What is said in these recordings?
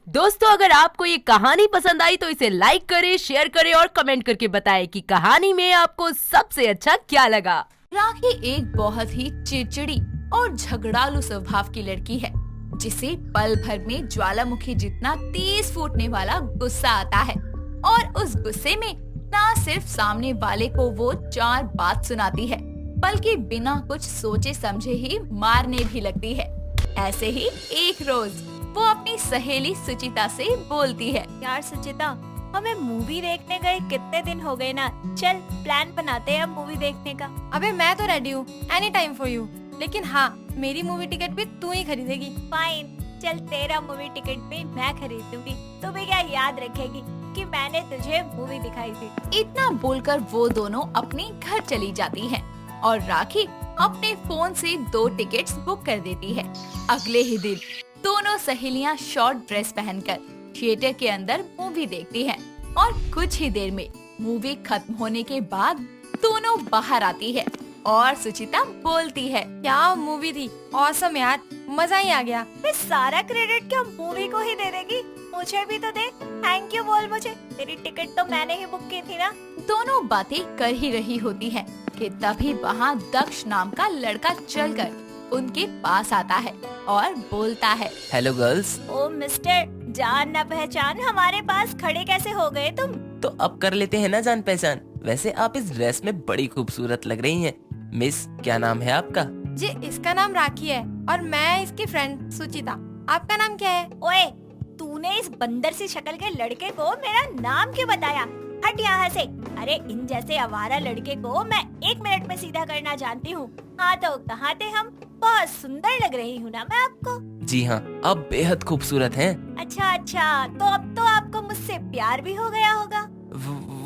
दोस्तों, अगर आपको ये कहानी पसंद आई तो इसे लाइक करें, शेयर करें और कमेंट करके बताएं कि कहानी में आपको सबसे अच्छा क्या लगा। राखी एक बहुत ही चिड़चिड़ी और झगड़ालू स्वभाव की लड़की है, जिसे पल भर में ज्वालामुखी जितना तेज फूटने वाला गुस्सा आता है। और उस गुस्से में न सिर्फ सामने वाले को वो चार बात सुनाती है, बल्कि बिना कुछ सोचे समझे ही मारने भी लगती है। ऐसे ही एक रोज वो अपनी सहेली सुचिता से बोलती है। यार सुचिता, हमें मूवी देखने गए कितने दिन हो गए ना, चल प्लान बनाते हैं हम मूवी देखने का। अबे मैं तो रेडी हूँ, एनी टाइम फॉर यू। लेकिन हाँ, मेरी मूवी टिकट भी तू ही खरीदेगी। फाइन, चल तेरा मूवी टिकट भी मैं खरीदूंगी। तू भी क्या याद रखेगी कि मैंने तुझे मूवी दिखाई थी। इतना बोलकर वो दोनों अपने घर चली जाती हैं और राखी अपने फोन से 2 टिकट्स बुक कर देती है। अगले ही दिन दोनों सहेलियां शॉर्ट ड्रेस पहनकर थिएटर के अंदर मूवी देखती हैं और कुछ ही देर में मूवी खत्म होने के बाद दोनों बाहर आती है और सुचिता बोलती है, क्या मूवी थी, ऑसम यार, मजा ही आ गया। मैं सारा क्रेडिट क्या मूवी को ही दे देगी? मुझे भी तो दे, थैंक यू बोल मुझे। तेरी टिकट तो मैंने ही बुक की थी ना। दोनों बातें कर ही रही होती हैं कि तभी वहाँ दक्ष नाम का लड़का चलकर उनके पास आता है और बोलता है, हेलो गर्ल्स। ओ मिस्टर, जान न पहचान हमारे पास खड़े कैसे हो गए तुम? तो अब कर लेते हैं ना जान पहचान। वैसे आप इस ड्रेस में बड़ी खूबसूरत लग रही हैं। मिस, क्या नाम है आपका? जी, इसका नाम राखी है और मैं इसकी फ्रेंड सुचिता। आपका नाम क्या है? ओए, तूने इस बंदर सी शक्ल के लड़के को मेरा नाम क्यों बताया? हट यहाँ से। अरे इन जैसे आवारा लड़के को मैं 1 मिनट में सीधा करना जानती हूँ। हाँ तो कहाँ थे हम? बहुत सुंदर लग रही हूँ ना मैं आपको? जी हाँ, आप बेहद खूबसूरत हैं। अच्छा, तो अब तो आपको मुझसे प्यार भी हो गया होगा।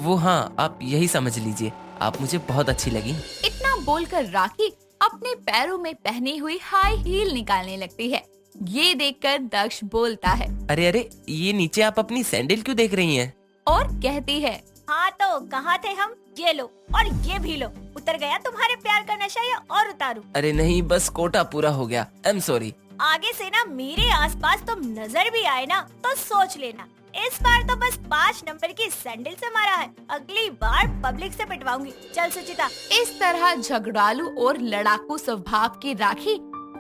वो हाँ, आप यही समझ लीजिए, आप मुझे बहुत अच्छी लगी। इतना बोलकर राखी अपने पैरों में पहनी हुई हाई हील निकालने लगती है। ये देखकर दक्ष बोलता है, अरे, ये नीचे आप अपनी सैंडल क्यों देख रही हैं? और कहती है, हाँ तो कहाँ थे हम? ये लो और ये भी लो। उतर गया तुम्हारे प्यार का नशा या और उतारूं? अरे नहीं, बस कोटा पूरा हो गया। I am sorry. आगे से ना मेरे आसपास तुम नजर भी आए ना तो सोच लेना। इस बार तो बस 5 नंबर की सैंडल से मारा है, अगली बार पब्लिक से पिटवाऊंगी। चल सुचिता। इस तरह झगड़ालू और लड़ाकू स्वभाव की राखी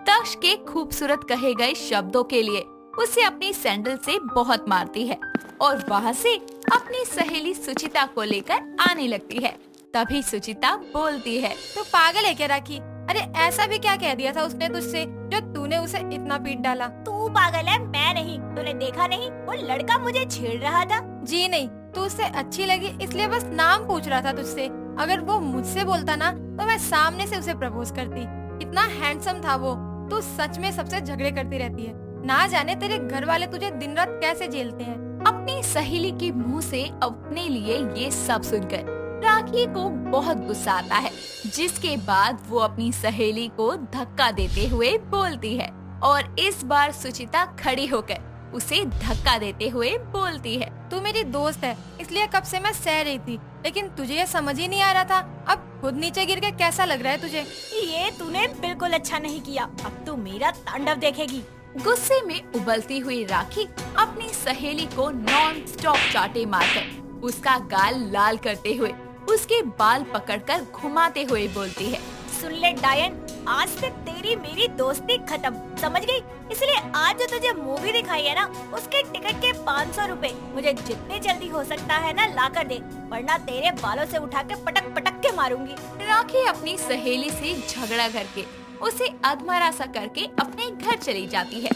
दक्ष के खूबसूरत कहे गए शब्दों के लिए उसे अपनी सैंडल से बहुत मारती है और वहाँ से अपनी सहेली सुचिता को लेकर आने लगती है। तभी सुचिता बोलती है, तो पागल है क्या राखी? अरे ऐसा भी क्या कह दिया था उसने तुझसे जो तूने उसे इतना पीट डाला? तू पागल है, मैं नहीं। तूने देखा नहीं, वो लड़का मुझे छेड़ रहा था। जी नहीं, तू उससे अच्छी लगी इसलिए बस नाम पूछ रहा था तुझसे। अगर वो मुझसे बोलता ना तो मैं सामने से उसे प्रपोज करती। इतना हैंडसम था वो। तू सच में सबसे झगड़े करती रहती है। ना जाने तेरे घर वाले तुझे दिन रात कैसे झेलते हैं। अपनी सहेली के मुंह से अपने लिए ये सब सुनकर राखी को बहुत गुस्सा आता है, जिसके बाद वो अपनी सहेली को धक्का देते हुए बोलती है और इस बार सुचिता खड़ी होकर उसे धक्का देते हुए बोलती है, तू मेरी दोस्त है इसलिए कब से मैं सह रही थी, लेकिन तुझे ये समझ ही नहीं आ रहा था। अब खुद नीचे गिर के कैसा लग रहा है तुझे? ये तूने बिल्कुल अच्छा नहीं किया। अब तू मेरा तांडव देखेगी। गुस्से में उबलती हुई राखी अपनी सहेली को नॉन स्टॉप चाटे मारकर उसका गाल लाल करते हुए उसके बाल पकड़कर घुमाते हुए बोलती है, सुन ले डायन, आज से तेरी मेरी दोस्ती खत्म, समझ गई? इसलिए आज जो तुझे मूवी दिखाई है ना, उसके टिकट के 500 रुपए मुझे जितनी जल्दी हो सकता है ना ला कर दे, वरना तेरे बालों से उठा के पटक पटक के मारूंगी। राखी अपनी सहेली से झगड़ा करके उसे अधमरा सा करके अपने घर चली जाती है,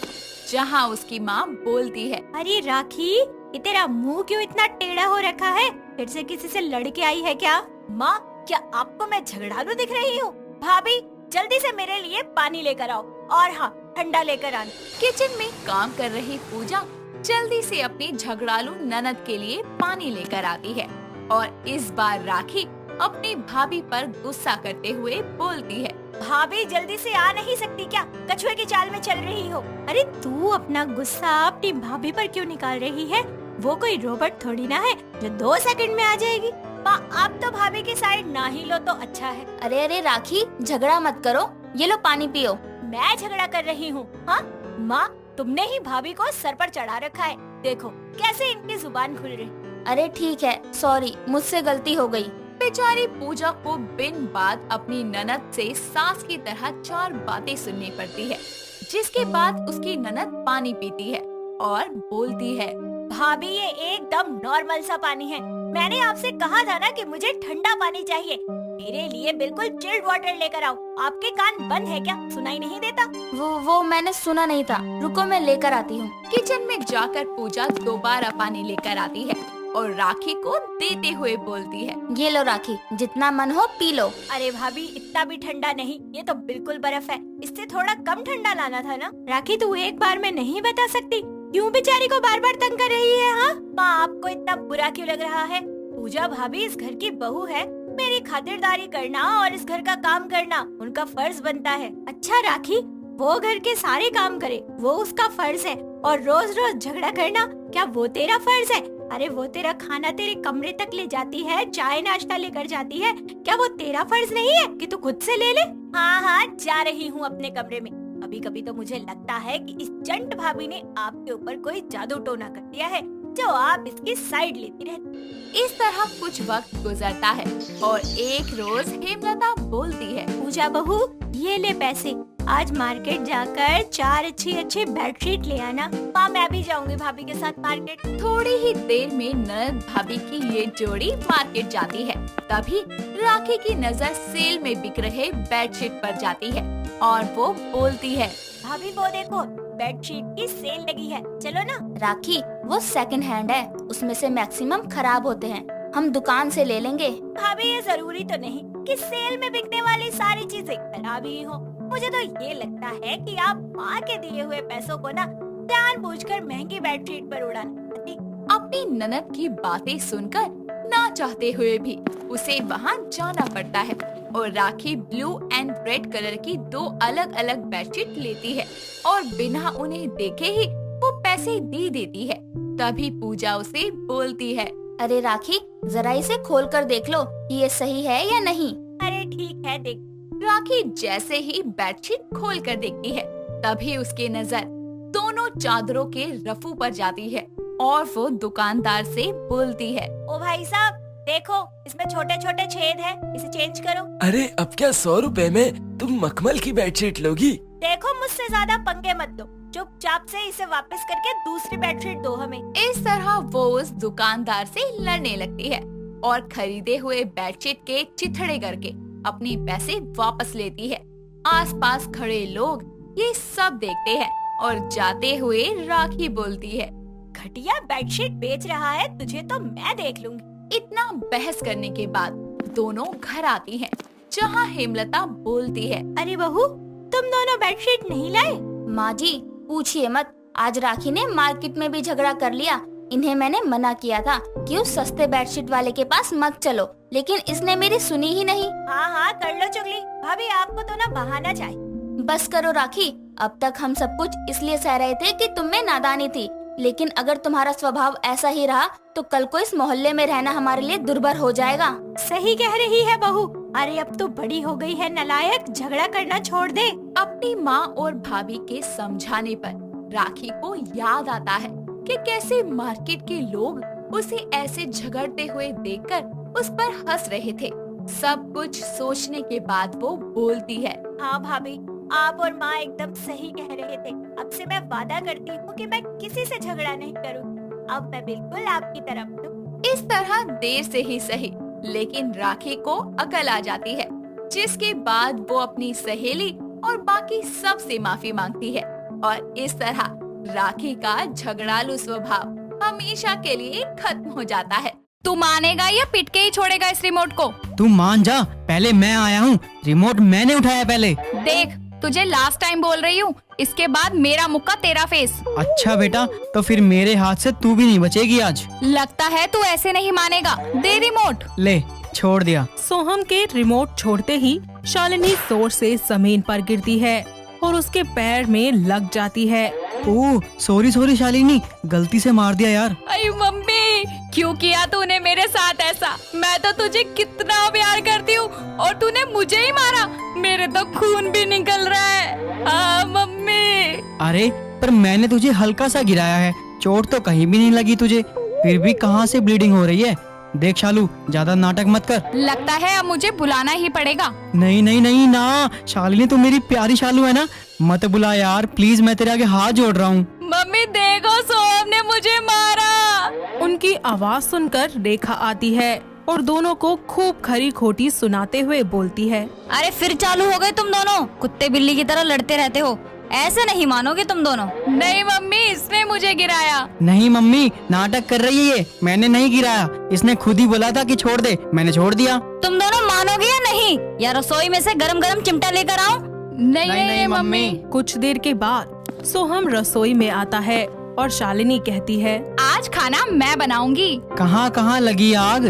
जहाँ उसकी माँ बोलती है, अरे राखी, ये तेरा मुंह क्यों इतना टेढ़ा हो रखा है? फिर से किसी से लड़ के आई है क्या? माँ, क्या आपको मैं झगड़ालू दिख रही हूँ? भाभी, जल्दी से मेरे लिए पानी लेकर आओ, और हाँ, ठंडा लेकर आना। किचन में काम कर रही पूजा जल्दी से अपनी झगड़ालू ननद के लिए पानी लेकर आती है और इस बार राखी अपनी भाभी पर गुस्सा करते हुए बोलती है, भाभी जल्दी से आ नहीं सकती क्या? कछुए की चाल में चल रही हो। अरे तू अपना गुस्सा अपनी भाभी पर क्यों निकाल रही है? वो कोई रोबोट थोड़ी ना है जो 2 सेकंड में आ जाएगी। माँ, आप तो भाभी की साइड ना ही लो तो अच्छा है। अरे राखी, झगड़ा मत करो, ये लो पानी पियो। मैं झगड़ा कर रही हूँ? हाँ माँ, तुमने ही भाभी को सर पर चढ़ा रखा है। देखो कैसे इनकी जुबान खुल रही। अरे ठीक है, सॉरी, मुझसे गलती हो गई। बेचारी पूजा को बिन बात अपनी ननद से सास की तरह 4 बातें सुननी पड़ती है, जिसके बाद उसकी ननद पानी पीती है और बोलती है, भाभी ये एकदम नॉर्मल सा पानी है। मैंने आपसे कहा था ना कि मुझे ठंडा पानी चाहिए। मेरे लिए बिल्कुल चिल्ड वाटर लेकर आओ। आपके कान बंद है क्या? सुनाई नहीं देता? वो मैंने सुना नहीं था। रुको मैं लेकर आती हूँ। किचन में जाकर पूजा दोबारा पानी लेकर आती है और राखी को देते हुए बोलती है, ये लो राखी, जितना मन हो पी लो। अरे भाभी इतना भी ठंडा नहीं, ये तो बिल्कुल बर्फ है। इससे थोड़ा कम ठंडा लाना था ना। राखी तू एक बार में नहीं बता सकती? क्यों बेचारी को बार बार तंग कर रही है? हाँ माँ, आपको इतना बुरा क्यों लग रहा है? पूजा भाभी इस घर की बहू है। मेरी खातिरदारी करना और इस घर का काम करना उनका फर्ज बनता है। अच्छा राखी, वो घर के सारे काम करे वो उसका फर्ज है, और रोज रोज झगड़ा करना क्या वो तेरा फर्ज है? अरे वो तेरा खाना तेरे कमरे तक ले जाती है, चाय नाश्ता लेकर जाती है, क्या वो तेरा फर्ज नहीं है कि तू खुद से ले ले? हाँ हाँ, जा रही हूँ अपने कमरे में। कभी कभी तो मुझे लगता है कि इस जंट भाभी ने आपके ऊपर कोई जादू टोना कर दिया है, जो आप इसकी साइड लेती रहती। इस तरह कुछ वक्त गुजरता है और एक रोज हेमलता बोलती है, पूजा बहू ये ले पैसे, आज मार्केट जाकर 4 अच्छी बेडशीट ले आना। माँ मैं भी जाऊंगी भाभी के साथ मार्केट। थोड़ी ही देर में ननद भाभी की ये जोड़ी मार्केट जाती है। तभी राखी की नजर सेल में बिक रहे बेडशीट पर जाती है और वो बोलती है, भाभी वो देखो बेडशीट की सेल लगी है, चलो ना। राखी वो सेकंड हैंड है, उसमें से मैक्सिमम खराब होते हैं, हम दुकान से ले लेंगे। भाभी ये जरूरी तो नहीं कि सेल में बिकने वाली सारी चीजें खराब ही हो। मुझे तो ये लगता है कि आप माँ के दिए हुए पैसों को ना जानबूझकर महंगी बेडशीट पर उड़ाना। अपनी ननद की बातें सुनकर ना चाहते हुए भी उसे वहाँ जाना पड़ता है और राखी ब्लू एंड रेड कलर की 2 अलग अलग बेडशीट लेती है और बिना उन्हें देखे ही वो पैसे दे देती है। तभी पूजा उसे बोलती है, अरे राखी जरा इसे खोल कर देख लो कि ये सही है या नहीं। अरे ठीक है देख। राखी जैसे ही बेडशीट खोल कर देखती है तभी उसकी नजर दोनों चादरों के रफू पर जाती है और वो दुकानदार से बोलती है, ओ भाई साहब देखो इसमें छोटे छोटे छेद है, इसे चेंज करो। अरे अब क्या 100 रुपए में तुम मखमल की बेडशीट लोगी? देखो मुझसे ज्यादा पंगे मत दो, चुपचाप से इसे वापस करके दूसरी बेडशीट दो हमें। इस तरह वो उस दुकानदार से लड़ने लगती है और खरीदे हुए बेडशीट के चिथड़े करके अपने पैसे वापस लेती है। आसपास खड़े लोग ये सब देखते हैं और जाते हुए राखी बोलती है, घटिया बेडशीट बेच रहा है, तुझे तो मैं देख लूंगी। इतना बहस करने के बाद दोनों घर आती हैं, जहाँ हेमलता बोलती है, अरे बहू तुम दोनों बेडशीट नहीं लाए? माँ जी पूछिए मत, आज राखी ने मार्केट में भी झगड़ा कर लिया। इन्हें मैंने मना किया था कि उस सस्ते बेडशीट वाले के पास मत चलो, लेकिन इसने मेरी सुनी ही नहीं। हाँ हाँ कर लो चुगली, भाभी आपको तो ना बहाना चाहिए। बस करो राखी, अब तक हम सब कुछ इसलिए सह रहे थे कि तुम में नादानी थी, लेकिन अगर तुम्हारा स्वभाव ऐसा ही रहा तो कल को इस मोहल्ले में रहना हमारे लिए दुर्भर हो जाएगा। सही कह रही है बहू, अरे अब तो बड़ी हो गई है नालायक, झगड़ा करना छोड़ दे। अपनी माँ और भाभी के समझाने पर राखी को याद आता है कि कैसे मार्केट के लोग उसे ऐसे झगड़ते हुए देखकर उस पर हंस रहे थे। सब कुछ सोचने के बाद वो बोलती है, हाँ भाभी आप और माँ एकदम सही कह रहे थे। अब से मैं वादा करती हूँ कि मैं किसी से झगड़ा नहीं करूँगी। अब मैं बिल्कुल आपकी तरफ हूँ। इस तरह देर से ही सही लेकिन राखी को अकल आ जाती है, जिसके बाद वो अपनी सहेली और बाकी सब से माफी मांगती है और इस तरह राखी का झगड़ालू स्वभाव हमेशा के लिए खत्म हो जाता है। तू मानेगा या पिट के ही छोड़ेगा इस रिमोट को? तू मान जा, पहले मैं आया हूँ, रिमोट मैंने उठाया पहले। देख तुझे लास्ट टाइम बोल रही हूँ, इसके बाद मेरा मुक्का तेरा फेस। अच्छा बेटा, तो फिर मेरे हाथ से तू भी नहीं बचेगी आज। लगता है तू ऐसे नहीं मानेगा, दे रिमोट। ले छोड़ दिया। सोहम के रिमोट छोड़ते ही शालिनी जोर से जमीन पर गिरती है और उसके पैर में लग जाती है। ओह सॉरी शालिनी, गलती से मार दिया यार। अरे मम्मी क्यों किया तूने मेरे साथ ऐसा? मैं तो तुझे कितना प्यार करती हूँ और तूने मुझे ही मारा, मेरे तो खून भी निकल रहा है। मम्मी। अरे पर मैंने तुझे हल्का सा गिराया है, चोट तो कहीं भी नहीं लगी तुझे, फिर भी कहाँ से ब्लीडिंग हो रही है। देख शालू, ज्यादा नाटक मत कर। लगता है अब मुझे बुलाना ही पड़ेगा। नहीं नहीं नहीं ना शालिनी, तू मेरी प्यारी शालू है ना, मत बुला यार प्लीज, मैं तेरे आगे हाथ जोड़ रहा हूँ। मम्मी देखो, सोहम ने मुझे मारा। उनकी आवाज सुनकर रेखा आती है और दोनों को खूब खरी खोटी सुनाते हुए बोलती है। अरे फिर चालू हो गए तुम दोनों, कुत्ते बिल्ली की तरह लड़ते रहते हो, ऐसे नहीं मानोगे तुम दोनों। नहीं मम्मी, इसने मुझे गिराया। नहीं मम्मी, नाटक कर रही है ये, मैंने नहीं गिराया, इसने खुद ही बोला था कि छोड़ दे, मैंने छोड़ दिया। तुम दोनों मानोगे या नहीं, या रसोई में से गरम गरम चिमटा लेकर आओ। नहीं मम्मी। कुछ देर के बाद सोहम रसोई में आता है और शालिनी कहती है, आज खाना मैं बनाऊंगी। कहाँ कहाँ लगी आग?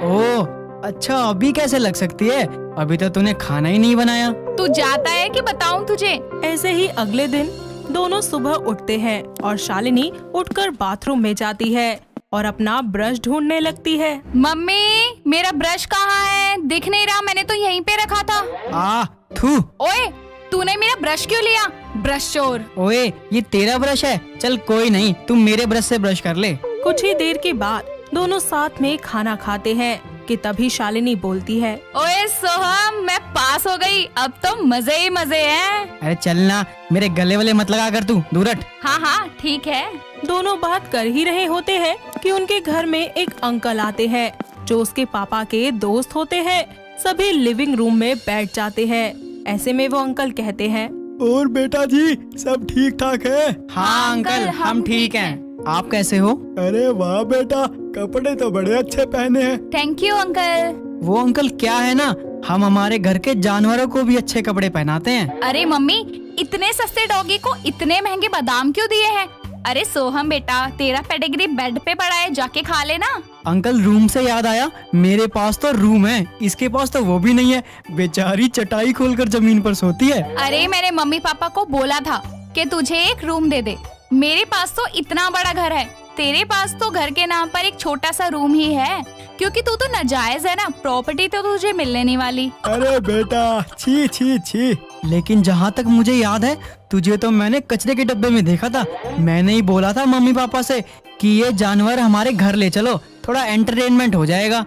ओह अच्छा, अभी कैसे लग सकती है, अभी तो तूने खाना ही नहीं बनाया। तू जाता है कि बताऊं तुझे? ऐसे ही अगले दिन दोनों सुबह उठते हैं और शालिनी उठकर बाथरूम में जाती है और अपना ब्रश ढूंढने लगती है। मम्मी मेरा ब्रश कहाँ है? दिख नहीं रहा, मैंने तो यहीं पे रखा था। थू। ओए तूने मेरा ब्रश क्यों लिया? ब्रश चोर। ओए ये तेरा ब्रश है, चल कोई नहीं, तुम मेरे ब्रश से ब्रश कर ले। कुछ ही देर के बाद दोनों साथ में खाना खाते हैं कि तभी शालिनी बोलती है, ओए सोहम, मैं पास हो गई, अब तो मजे ही मजे हैं। अरे चलना, मेरे गले वाले मत लगा कर, तू दूर हट। हाँ ठीक है। दोनों बात कर ही रहे होते हैं कि उनके घर में एक अंकल आते हैं जो उसके पापा के दोस्त होते हैं। सभी लिविंग रूम में बैठ जाते हैं। ऐसे में वो अंकल कहते हैं, और बेटा जी सब ठीक ठाक है? हाँ अंकल, हम ठीक हैं। आप कैसे हो? अरे वाह बेटा, कपड़े तो बड़े अच्छे पहने हैं। Thank you uncle. वो अंकल क्या है ना, हम हमारे घर के जानवरों को भी अच्छे कपड़े पहनाते हैं। अरे मम्मी, इतने सस्ते डॉगी को इतने महंगे बादाम क्यों दिए हैं? अरे सोहम बेटा, तेरा पेडिग्री बेड पे पड़ा है, जाके खा लेना। अंकल रूम से याद आया, मेरे पास तो रूम है, इसके पास तो वो भी नहीं है, बेचारी चटाई खोलकर जमीन पर सोती है। अरे मैंने मम्मी पापा को बोला था कि तुझे एक रूम दे दे, मेरे पास तो इतना बड़ा घर है, तेरे पास तो घर के नाम पर एक छोटा सा रूम ही है, क्योंकि तू तो नाजायज है ना, प्रॉपर्टी तो तुझे मिलने नहीं वाली। अरे बेटा छी छी छी, लेकिन जहाँ तक मुझे याद है तुझे तो मैंने कचरे के डब्बे में देखा था। मैंने ही बोला था मम्मी पापा से कि ये जानवर हमारे घर ले चलो, थोड़ा एंटरटेनमेंट हो जाएगा,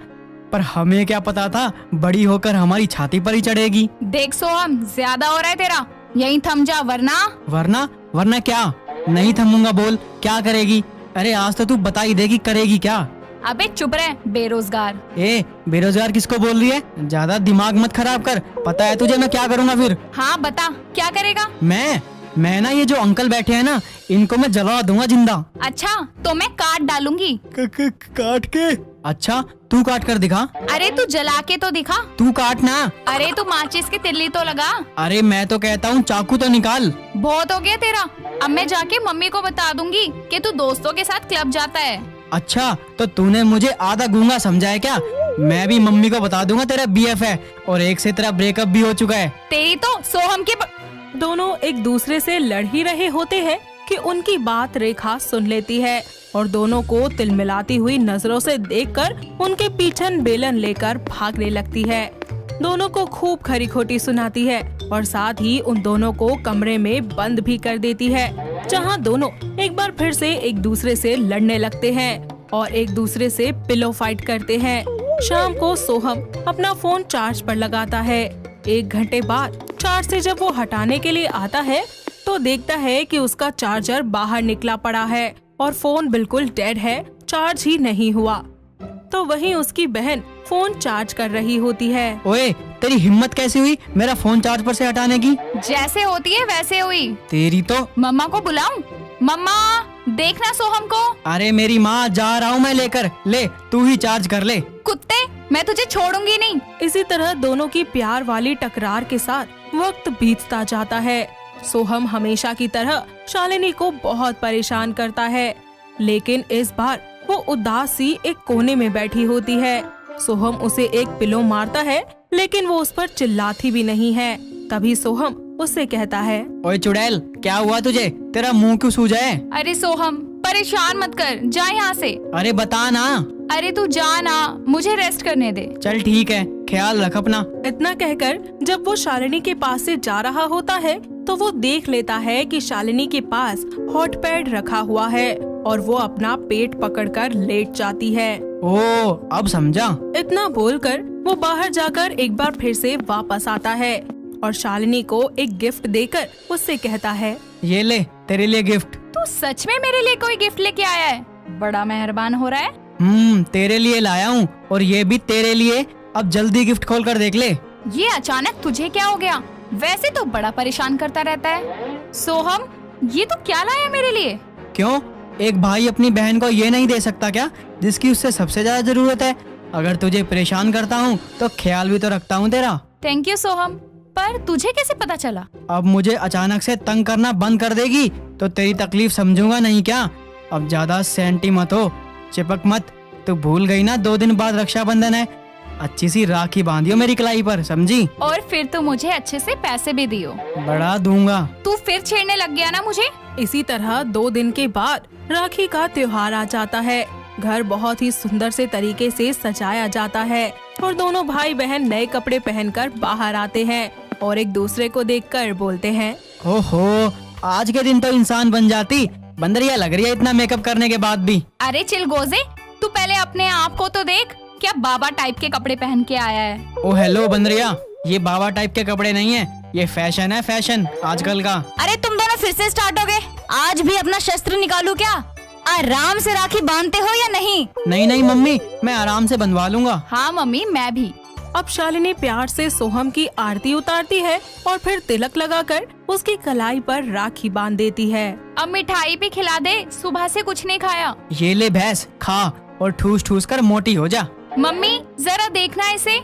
पर हमें क्या पता था बड़ी होकर हमारी छाती पर ही चढ़ेगी। देख सोहम, ज्यादा हो रहा है तेरा, यहीं थम जा, वरना वरना क्या? नहीं थमूंगा, बोल क्या करेगी? अरे आज तो तू बता ही देगी करेगी क्या। अबे चुप रहे बेरोजगार। ए बेरोजगार किसको बोल रही है? ज्यादा दिमाग मत खराब कर, पता है तुझे मैं क्या करूँगा फिर? हाँ बता, क्या करेगा? मैं ना ये जो अंकल बैठे हैं ना, इनको मैं जला दूंगा जिंदा। अच्छा तो मैं काट डालूंगी। काट के? अच्छा तू काट कर दिखा। अरे तू जला के तो दिखा। तू काट ना। अरे तू माचिस की तिल्ली तो लगा। अरे मैं तो कहता हूँ चाकू तो निकाल। बहुत हो गया तेरा, अब मैं जाके मम्मी को बता दूंगी कि तू दोस्तों के साथ क्लब जाता है। अच्छा तो तूने मुझे आधा गूंगा समझा है क्या? मैं भी मम्मी को बता दूंगा तेरा BF है और एक से तेरा ब्रेकअप भी हो चुका है। तेरी तो सोहम की दोनों एक दूसरे से लड़ ही रहे होते हैं कि उनकी बात रेखा सुन लेती है और दोनों को तिलमिलाती हुई नजरों से देखकर उनके पीछन बेलन लेकर भागने लगती है। दोनों को खूब खरी खोटी सुनाती है और साथ ही उन दोनों को कमरे में बंद भी कर देती है, जहां दोनों एक बार फिर से एक दूसरे से लड़ने लगते हैं और एक दूसरे से पिलो फाइट करते हैं। शाम को सोहम अपना फोन चार्ज पर लगाता है। 1 घंटे बाद चार्ज से जब वो हटाने के लिए आता है तो देखता है कि उसका चार्जर बाहर निकला पड़ा है और फोन बिल्कुल डेड है, चार्ज ही नहीं हुआ। तो वहीं उसकी बहन फोन चार्ज कर रही होती है। ओए तेरी हिम्मत कैसे हुई मेरा फोन चार्ज पर से हटाने की? जैसे होती है वैसे हुई। तेरी तो। मम्मा को बुलाऊं? मम्मा देखना सोहम को। अरे मेरी माँ, जा रहा हूँ मैं लेकर, ले तू ही चार्ज कर ले। कुत्ते, मैं तुझे छोड़ूंगी नहीं। इसी तरह दोनों की प्यार वाली टकरार के साथ वक्त बीतता जाता है। सोहम हमेशा की तरह शालिनी को बहुत परेशान करता है, लेकिन इस बार वो उदास सी एक कोने में बैठी होती है। सोहम उसे एक पिलो मारता है, लेकिन वो उस पर चिल्लाती भी नहीं है। तभी सोहम उससे कहता है, ओए चुड़ैल, क्या हुआ तुझे? तेरा मुंह क्यों सूजा है? अरे सोहम, परेशान मत कर, जा यहाँ से। अरे बता ना। अरे तू जा ना, मुझे रेस्ट करने दे। चल ठीक है, ख्याल रख अपना। इतना कहकर जब वो शालिनी के पास से जा रहा होता है तो वो देख लेता है कि शालिनी के पास हॉट पैड रखा हुआ है और वो अपना पेट पकड़कर लेट जाती है। ओ अब समझा। इतना बोलकर वो बाहर जाकर एक बार फिर से वापस आता है और शालिनी को एक गिफ्ट देकर उससे कहता है, ये ले तेरे लिए गिफ्ट। तू सच में मेरे लिए कोई गिफ्ट लेके आया है? बड़ा मेहरबान हो रहा है। तेरे लिए लाया हूँ और ये भी तेरे लिए। अब जल्दी गिफ्ट खोल कर देख ले। ये अचानक तुझे क्या हो गया? वैसे तो बड़ा परेशान करता रहता है। सोहम, ये तो क्या लाया मेरे लिए? क्यों, एक भाई अपनी बहन को ये नहीं दे सकता क्या जिसकी उससे सबसे ज्यादा जरूरत है? अगर तुझे परेशान करता हूँ तो ख्याल भी तो रखता हूँ तेरा। थैंक यू सोहम, पर तुझे कैसे पता चला? अब मुझे अचानक से तंग करना बंद कर देगी तो तेरी तकलीफ समझूंगा नहीं क्या? अब ज्यादा सेंटी मत हो, चिपक मत। तू भूल गई ना 2 दिन बाद रक्षाबंधन है। अच्छी सी राखी बांधियो मेरी कलाई पर, समझी? और फिर तू मुझे अच्छे से पैसे भी दियो। बड़ा दूंगा। तू फिर छेड़ने लग गया ना मुझे। इसी तरह 2 दिन के बाद राखी का त्योहार आ जाता है। घर बहुत ही सुंदर से तरीके से सजाया जाता है और दोनों भाई बहन नए कपड़े पहनकर बाहर आते हैं और एक दूसरे को देखकर बोलते हैं, ओहो, आज के दिन तो इंसान बन जाती। बंदरिया लग रही है इतना मेकअप करने के बाद भी। अरे चिलगोजे, तू पहले अपने आप को तो देख, क्या बाबा टाइप के कपड़े पहन के आया है। ओ हेलो बंदरिया, ये बाबा टाइप के कपड़े नहीं है, ये फैशन है, फैशन आजकल का। अरे तुम दोनों फिर से स्टार्ट हो गए। आज भी अपना शस्त्र निकालू क्या? आराम से राखी बांधते हो या नहीं? नहीं मम्मी, मैं आराम से बंधवा लूंगा। हाँ मम्मी, मैं भी। अब शालिनी प्यार से सोहम की आरती उतारती है और फिर तिलक लगाकर उसकी कलाई पर राखी बांध देती है। अब मिठाई भी खिला दे, सुबह से कुछ नहीं खाया। ये ले भैंस, खा और ठूस ठूस कर मोटी हो जा। मम्मी जरा देखना इसे।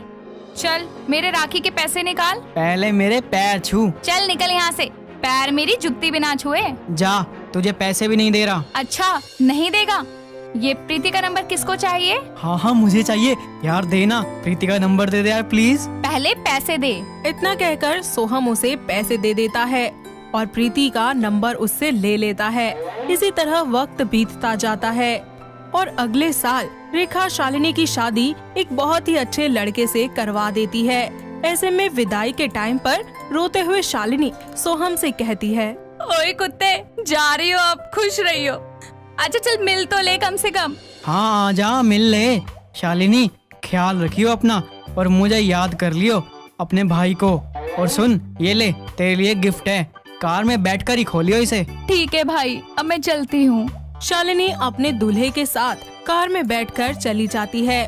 चल मेरे राखी के पैसे निकाल। पहले मेरे पैर छू। चल निकल यहाँ से, पैर मेरी जुत्ती बिना छुए। जा, तुझे पैसे भी नहीं दे रहा। अच्छा नहीं देगा? ये प्रीति का नंबर किसको चाहिए? हाँ मुझे चाहिए यार, देना। प्रीति का नंबर दे दे यार प्लीज। पहले पैसे दे। इतना कहकर सोहम उसे पैसे दे देता है और प्रीति का नंबर उससे ले लेता है। इसी तरह वक्त बीतता जाता है और अगले साल रेखा शालिनी की शादी एक बहुत ही अच्छे लड़के से करवा देती है। ऐसे में विदाई के टाइम पर रोते हुए शालिनी सोहम से कहती है, ओए कुत्ते, जा रही हो अब, खुश रही हो। अच्छा चल मिल तो ले कम से कम। हाँ आजा मिल ले। शालिनी ख्याल रखियो अपना और मुझे याद कर लियो अपने भाई को। और सुन, ये ले तेरे लिए गिफ्ट है, कार में बैठकर ही खोलियो इसे। ठीक है भाई, अब मैं चलती हूँ। शालिनी अपने दूल्हे के साथ कार में बैठकर चली जाती है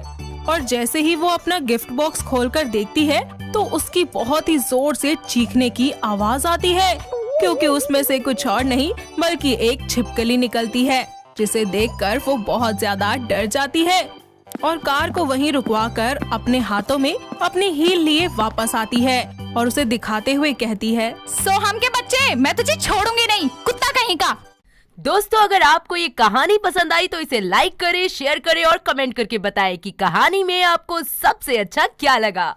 और जैसे ही वो अपना गिफ्ट बॉक्स खोलकर देखती है तो उसकी बहुत ही जोर से चीखने की आवाज आती है, क्योंकि उसमें से कुछ और नहीं बल्कि एक छिपकली निकलती है, जिसे देखकर वो बहुत ज्यादा डर जाती है और कार को वहीं रुकवाकर अपने हाथों में अपनी हील लिए वापस आती है और उसे दिखाते हुए कहती है, सोहम के बच्चे, मैं तुझे छोड़ूंगी नहीं, कुत्ता कहीं का। दोस्तों अगर आपको ये कहानी पसंद आई तो इसे लाइक करें, शेयर करें और कमेंट करके बताएं कि कहानी में आपको सबसे अच्छा क्या लगा।